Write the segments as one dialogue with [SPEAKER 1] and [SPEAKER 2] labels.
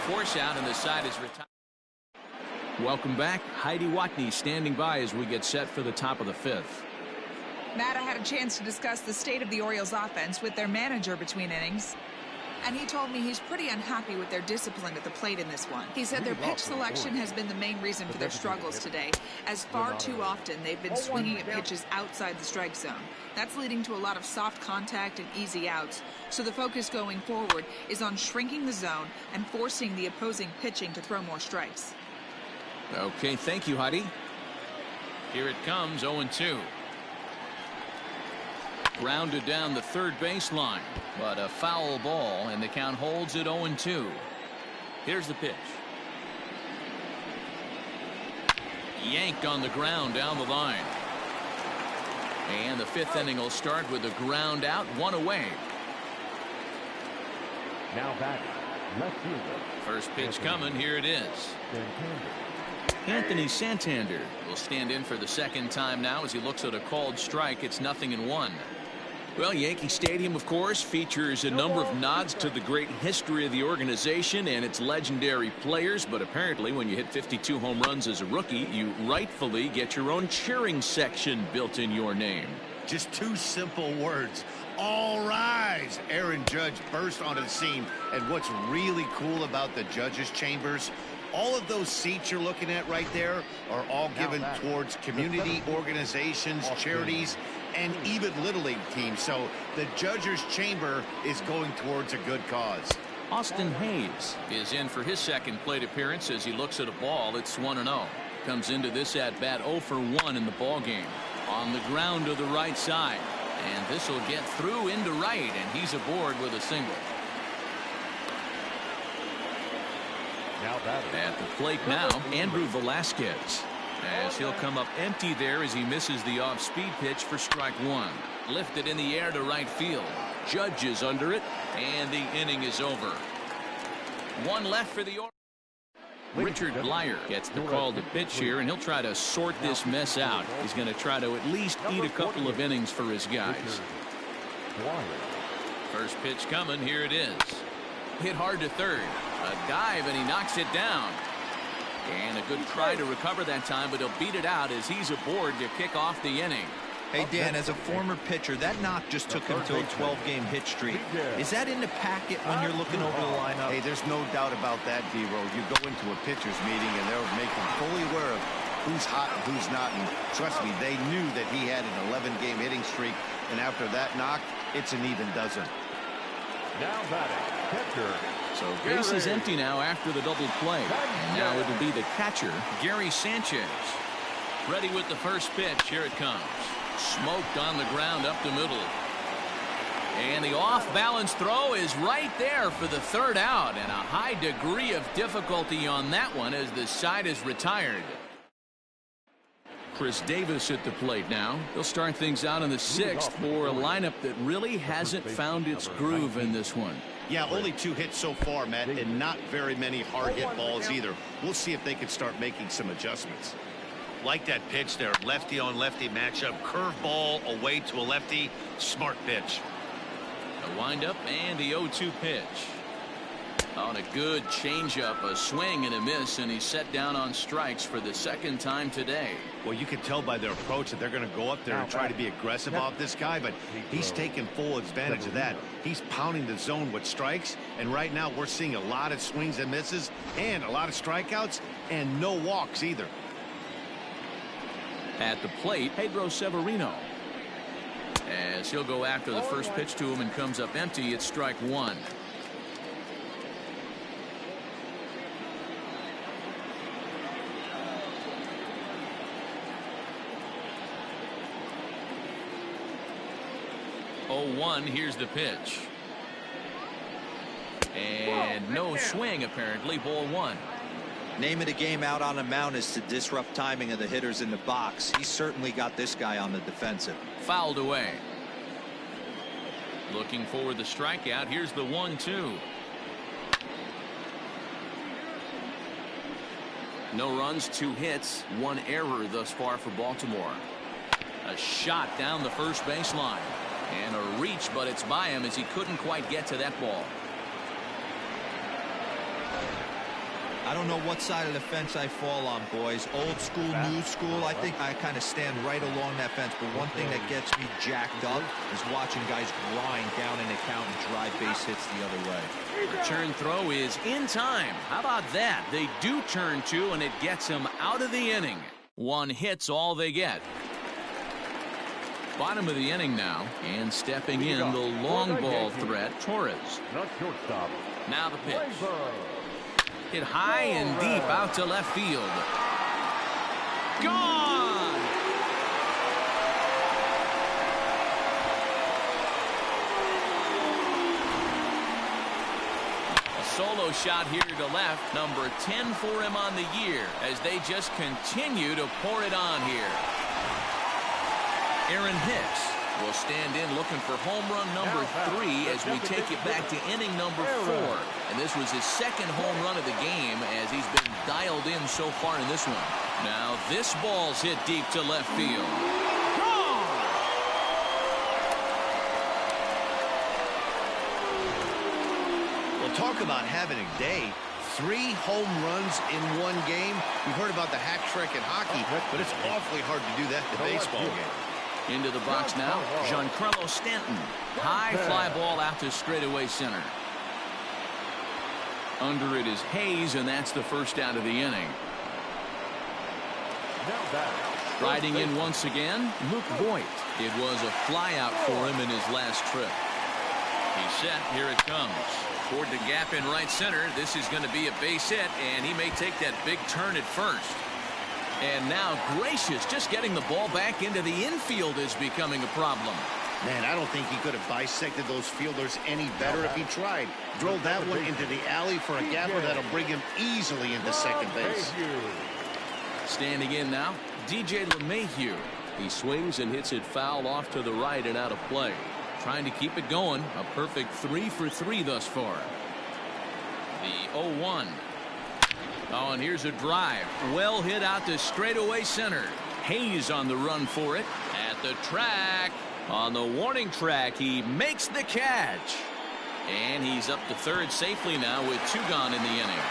[SPEAKER 1] force out, and the side is retired. Welcome back. Heidi Watney standing by as we get set for the top of the fifth.
[SPEAKER 2] Matt, I had a chance to discuss the state of the Orioles offense with their manager between innings. And he told me he's pretty unhappy with their discipline at the plate in this one. He said their pitch selection has been the main reason for their struggles today, as far too often they've been swinging at pitches outside the strike zone. That's leading to a lot of soft contact and easy outs. So the focus going forward is on shrinking the zone and forcing the opposing pitching to throw more strikes.
[SPEAKER 1] Okay, thank you, Heidi. Here it comes, 0-2. Grounded down the third baseline, but a foul ball, and the count holds at 0-2. Here's the pitch. Yanked on the ground down the line. And the fifth inning will start with a ground out, one away.
[SPEAKER 3] Now back, left fielder.
[SPEAKER 1] First pitch coming, here it is. Anthony Santander will stand in for the second time now as he looks at a called strike. It's 0-1. Well, Yankee Stadium, of course, features a number of nods to the great history of the organization and its legendary players. But apparently, when you hit 52 home runs as a rookie, you rightfully get your own cheering section built in your name.
[SPEAKER 4] Just two simple words. All rise. Aaron Judge burst onto the scene. And what's really cool about the judges' chambers, all of those seats you're looking at right there are all given towards community organizations, charities, and even Little League teams. So the judges' chamber is going towards a good cause.
[SPEAKER 1] Austin Hayes is in for his second plate appearance as he looks at a ball. It's 1-0. Comes into this at bat 0 for 1 in the ball game. On the ground to the right side. And this will get through into right, and he's aboard with a single. At the plate now, Andrew Velasquez, as he'll come up empty there as he misses the off-speed pitch for strike one. Lifted in the air to right field. Judge is under it, and the inning is over. One left for the Orioles. Richard Blyer gets the call to pitch here, and he'll try to sort this mess out. He's going to try to at least eat a couple of innings for his guys. First pitch coming, here it is. Hit hard to third. A dive, and he knocks it down. And a good try to recover that time, but he'll beat it out as he's aboard to kick off the inning.
[SPEAKER 5] Hey, Dan, as a former pitcher, that knock just took him to a 12-game hit streak. Is that in the packet when you're looking over the lineup?
[SPEAKER 4] Hey, there's no doubt about that, D-Row. You go into a pitcher's meeting, and they'll make him fully aware of who's hot and who's not. And trust me, they knew that he had an 11-game hitting streak, and after that knock, it's an even dozen.
[SPEAKER 3] Now batting, catcher.
[SPEAKER 1] So base is empty now after the double play. And now it'll be the catcher, Gary Sanchez. Ready with the first pitch. Here it comes. Smoked on the ground up the middle. And the off-balance throw is right there for the third out. And a high degree of difficulty on that one as the side is retired. Chris Davis at the plate now. He'll start things out in the sixth for a lineup that really hasn't found its groove in this one.
[SPEAKER 4] Yeah, only 2 hits so far, Matt, and not very many hard hit balls either. We'll see if they can start making some adjustments. Like that pitch there, lefty on lefty matchup, curveball away to a lefty, smart pitch.
[SPEAKER 1] A windup and the 0-2 pitch. On a good changeup, a swing and a miss, and he's set down on strikes for the second time today.
[SPEAKER 4] Well, you can tell by their approach that they're going to go up there and try to be aggressive off this guy, but he's taking full advantage of that. He's pounding the zone with strikes, and right now we're seeing a lot of swings and misses and a lot of strikeouts and no walks either.
[SPEAKER 1] At the plate, Pedro Severino. As he'll go after the first pitch to him and comes up empty, it's strike one. Oh, 1, here's the pitch. And no swing apparently, ball one.
[SPEAKER 5] Name of the game out on the mound is to disrupt timing of the hitters in the box. He certainly got this guy on the defensive.
[SPEAKER 1] Fouled away. Looking for the strikeout. Here's the 1-2. No runs, 2 hits, 1 error thus far for Baltimore. A shot down the first baseline. And a reach, but it's by him as he couldn't quite get to that ball.
[SPEAKER 5] I don't know what side of the fence I fall on, boys. Old school, new school. I think I kind of stand right along that fence. But one thing that gets me jacked up is watching guys grind down in the count and drive base hits the other way.
[SPEAKER 1] Return throw is in time. How about that? They do turn two, and it gets him out of the inning. One hit's all they get. Bottom of the inning now, and stepping in the long ball threat, Torres. Now the pitch. Hit high and deep out to left field. Gone! A solo shot here to left, number 10 for him on the year, as they just continue to pour it on here. Aaron Hicks will stand in looking for home run number 3 as we take it back to inning number 4. And this was his second home run of the game as he's been dialed in so far in this one. Now this ball's hit deep to left field.
[SPEAKER 4] Well, talk about having a day. 3 home runs in one game. We've heard about the hack trick in hockey, but it's awfully hard to do that in a baseball game.
[SPEAKER 1] Into the box now, Giancarlo Stanton. High fly ball out to straightaway center. Under it is Hayes, and that's the first out of the inning. Riding in once again, Luke Voit. It was a flyout for him in his last trip. He's set. Here it comes. Toward the gap in right center. This is going to be a base hit, and he may take that big turn at first. And now Gracious just getting the ball back into the infield is becoming a problem.
[SPEAKER 4] Man, I don't think he could have bisected those fielders any better if he tried. Drilled that one into the alley for a gapper that'll bring him easily into second base.
[SPEAKER 1] Standing in now, DJ LeMahieu. He swings and hits it foul off to the right and out of play. Trying to keep it going. A perfect 3 for 3 thus far. The 0-1. Oh, and here's a drive. Well hit out to straightaway center. Hayes on the run for it. At the track. On the warning track, he makes the catch. And he's up to third safely now with 2 gone in the inning.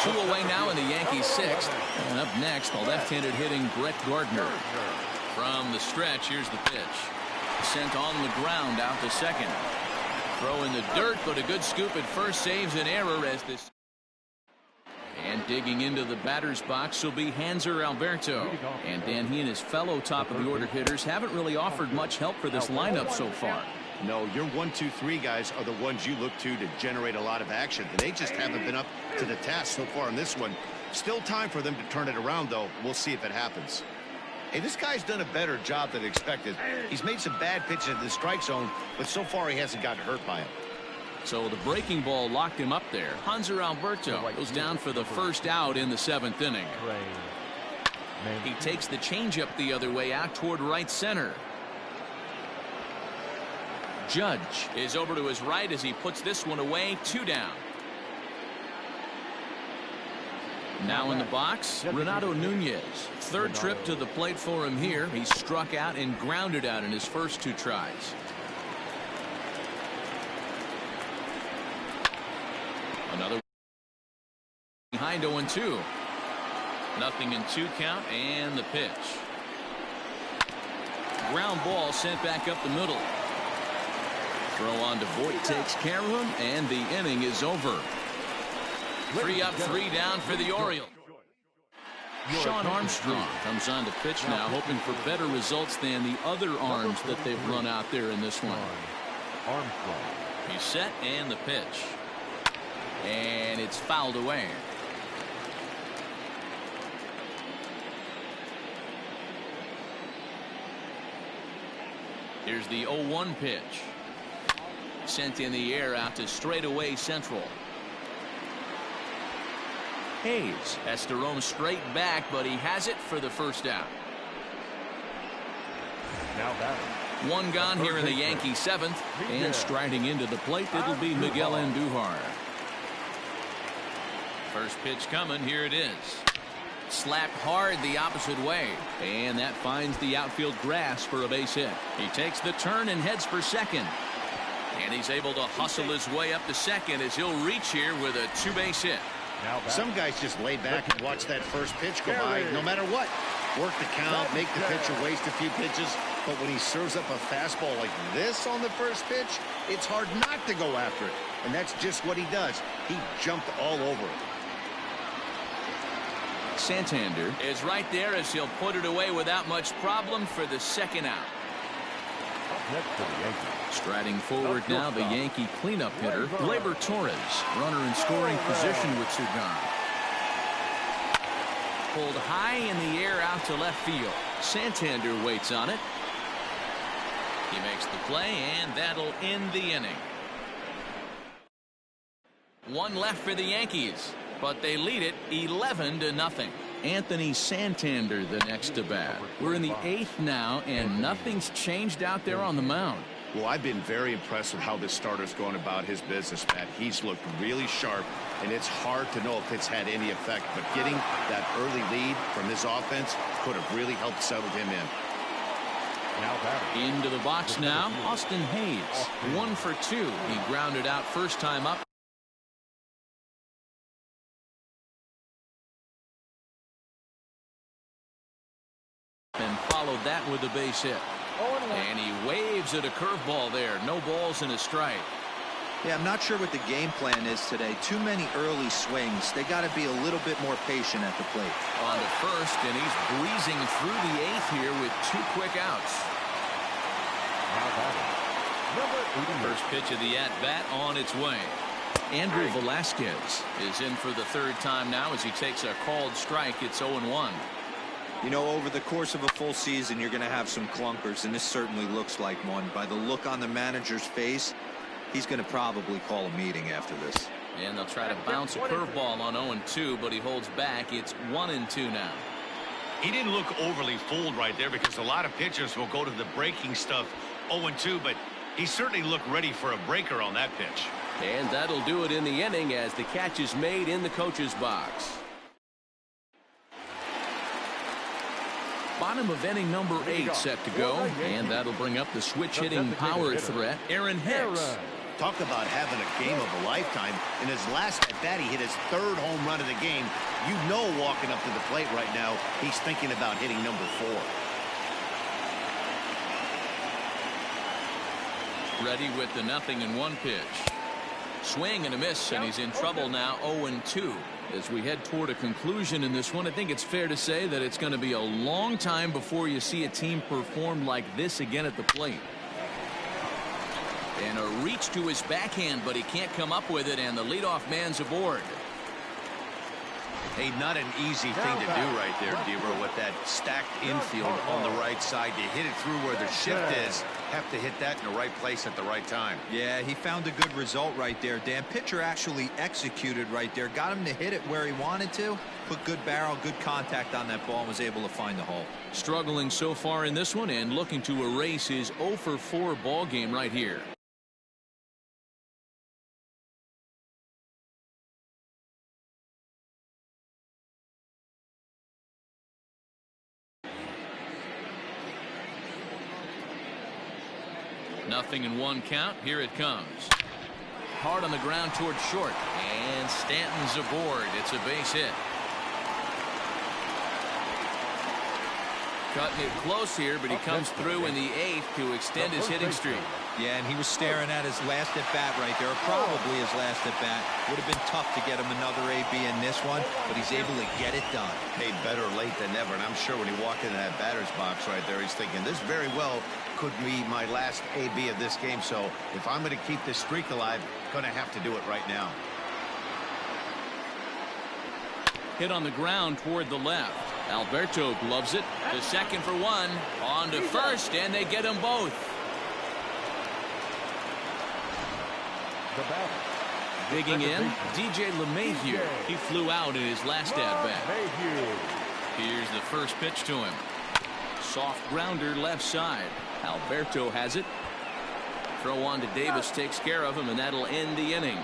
[SPEAKER 1] 2 away now in the Yankees' 6th. And up next, the left-handed hitting Brett Gardner. From the stretch, here's the pitch. Sent on the ground out to second. Throw in the dirt, but a good scoop at first saves an error as this. And digging into the batter's box will be Hanser Alberto. And Dan, he and his fellow top-of-the-order hitters haven't really offered much help for this lineup so far.
[SPEAKER 4] No, your 1, 2, 3 guys are the ones you look to generate a lot of action. They just haven't been up to the task so far in this one. Still time for them to turn it around, though. We'll see if it happens. Hey, this guy's done a better job than expected. He's made some bad pitches in the strike zone, but so far he hasn't gotten hurt by it.
[SPEAKER 1] So the breaking ball locked him up there. Hanser Alberto goes down for the first out in the 7th inning. He takes the changeup the other way out toward right center. Judge is over to his right as he puts this one away. 2 down. Now in the box, Renato Nunez. 3rd trip to the plate for him here. He struck out and grounded out in his first 2 tries. Another behind 0-2. Nothing in 2 count, and the pitch. Ground ball sent back up the middle. Throw on to Voit takes care of him, and the inning is over. 3 up, 3 down for the Orioles. Sean Armstrong comes on to pitch now, hoping for better results than the other arms that they've run out there in this one. He's set, and the pitch. And it's fouled away. Here's the 0-1 pitch. Sent in the air out to straightaway central. Hayes has to roam straight back, but he has it for the first out.
[SPEAKER 3] Now batting.
[SPEAKER 1] 1 gone here in the Yankees' 7th, and striding into the plate, it'll be Miguel Andujar. First pitch coming, here it is. Slapped hard the opposite way, and that finds the outfield grass for a base hit. He takes the turn and heads for second. And he's able to hustle his way up to second as he'll reach here with a two-base hit.
[SPEAKER 4] Some guys just lay back and watch that first pitch go by no matter what. Work the count, make the pitcher waste a few pitches. But when he serves up a fastball like this on the first pitch, it's hard not to go after it. And that's just what he does. He jumped all over it.
[SPEAKER 1] Santander is right there as he'll put it away without much problem for the second out.
[SPEAKER 3] Next to the Yankees.
[SPEAKER 1] Striding forward now, the Yankee cleanup hitter, Gleyber Torres. Runner in scoring position with Sugan. Pulled high in the air out to left field. Santander waits on it. He makes the play, and that'll end the inning. One left for the Yankees, but they lead it 11-0. Anthony Santander the next to bat. We're in the 8th now, and nothing's changed out there on the mound.
[SPEAKER 4] Well, I've been very impressed with how this starter's going about his business, Matt. He's looked really sharp, and it's hard to know if it's had any effect. But getting that early lead from his offense could have really helped settle him in.
[SPEAKER 1] Into the box now, Austin Hayes. 1 for 2. He grounded out first time up. And followed that with a base hit. And he waves at a curveball there. No balls and a strike.
[SPEAKER 5] Yeah, I'm not sure what the game plan is today. Too many early swings. They got to be a little bit more patient at the plate.
[SPEAKER 1] On to first, and he's breezing through the 8th here with 2 quick outs. First pitch of the at-bat on its way. Andrew Velasquez is in for the 3rd time now as he takes a called strike. It's 0-1.
[SPEAKER 5] You know, over the course of a full season, you're going to have some clunkers, and this certainly looks like one. By the look on the manager's face, he's going to probably call a meeting after this.
[SPEAKER 1] And they'll try to bounce a curveball on 0-2, but he holds back. It's 1-2 now.
[SPEAKER 4] He didn't look overly fooled right there because a lot of pitchers will go to the breaking stuff 0-2, but he certainly looked ready for a breaker on that pitch.
[SPEAKER 1] And that'll do it in the inning as the catch is made in the coach's box. Bottom of inning number 8 set to go, and that'll bring up the switch hitting power threat, Aaron Hicks.
[SPEAKER 4] Talk about having a game of a lifetime. In his last at bat, he hit his 3rd home run of the game. You know, walking up to the plate right now, he's thinking about hitting number 4.
[SPEAKER 1] Ready with the 0-1 pitch. Swing and a miss, and he's in trouble now. 0-2. As we head toward a conclusion in this one, I think it's fair to say that it's going to be a long time before you see a team perform like this again at the plate. And a reach to his backhand, but he can't come up with it, and the leadoff man's aboard.
[SPEAKER 4] Hey, not an easy thing to do right there, Debra, with that stacked infield on the right side. You hit it through where the shift is. Have to hit that in the right place at the right time.
[SPEAKER 5] Yeah, he found a good result right there, Dan. Pitcher actually executed right there. Got him to hit it where he wanted to. Put good barrel, good contact on that ball, and was able to find the hole.
[SPEAKER 1] Struggling so far in this one and looking to erase his 0-4 ball game right here. Nothing in 1 count. Here it comes. Hard on the ground toward short. And Stanton's aboard. It's a base hit. Cutting it close here, but he comes through in the 8th to extend his hitting streak.
[SPEAKER 5] Yeah, and he was staring at his last at-bat right there, probably his last at-bat. Would have been tough to get him another AB in this one, but he's able to get it done.
[SPEAKER 4] Hey, better late than never, and I'm sure when he walked into that batter's box right there, he's thinking, this very well could be my last AB of this game, so if I'm going to keep this streak alive, going to have to do it right now.
[SPEAKER 1] Hit on the ground toward the left. Alberto gloves it to second for 1. On to first, and they get them both. Digging in, DJ LeMahieu. He flew out in his last at-bat. Here's the first pitch to him. Soft grounder left side. Alberto has it. Throw on to Davis takes care of him, and that'll end the inning.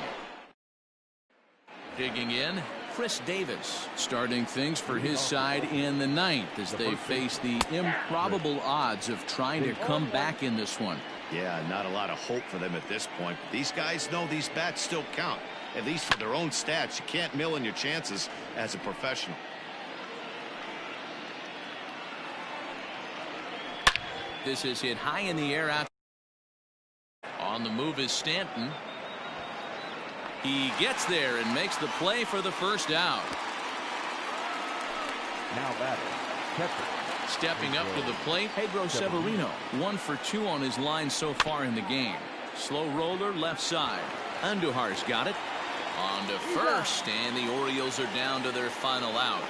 [SPEAKER 1] Digging in, Chris Davis starting things for his side in the 9th as they face the improbable odds of trying to come back in this one.
[SPEAKER 4] Yeah, not a lot of hope for them at this point. These guys know these bats still count, at least for their own stats. You can't mill in your chances as a professional.
[SPEAKER 1] This is hit high in the air out. On the move is Stanton. He gets there and makes the play for the first out.
[SPEAKER 3] Now batting, catcher.
[SPEAKER 1] Stepping up to the plate, Pedro Severino. 1 for 2 on his line so far in the game. Slow roller left side. Andujar's got it. On to first, and the Orioles are down to their final out.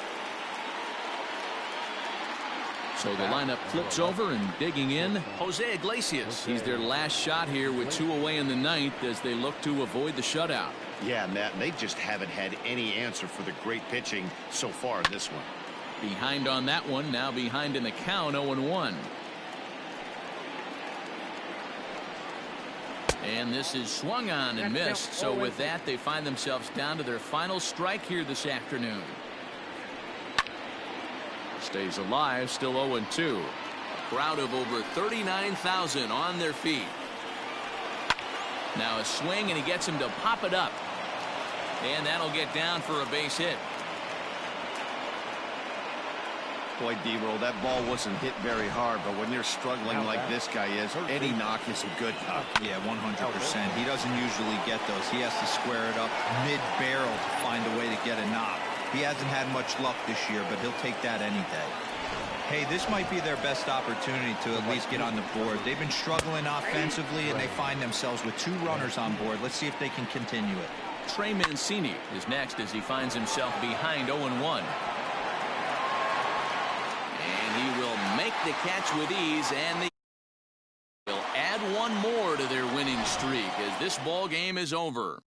[SPEAKER 1] So the lineup flips over, and digging in, Jose Iglesias. He's their last shot here with 2 away in the ninth as they look to avoid the shutout.
[SPEAKER 4] Yeah, Matt, and they just haven't had any answer for the great pitching so far in this one.
[SPEAKER 1] Behind on that one, now behind in the count, 0-1. And this is swung on and missed. So with that, they find themselves down to their final strike here this afternoon. Stays alive, still 0-2. A crowd of over 39,000 on their feet. Now a swing, and he gets him to pop it up. And that'll get down for a base hit.
[SPEAKER 4] Boy, D-Roll, that ball wasn't hit very hard, but when you're struggling like this guy is, any knock is a good knock.
[SPEAKER 5] Yeah, 100%. He doesn't usually get those. He has to square it up mid-barrel to find a way to get a knock. He hasn't had much luck this year, but he'll take that any day. Hey, this might be their best opportunity to at least get on the board. They've been struggling offensively, and they find themselves with 2 runners on board. Let's see if they can continue it.
[SPEAKER 1] Trey Mancini is next as he finds himself behind 0-1. And he will make the catch with ease, and they will add 1 more to their winning streak as this ball game is over.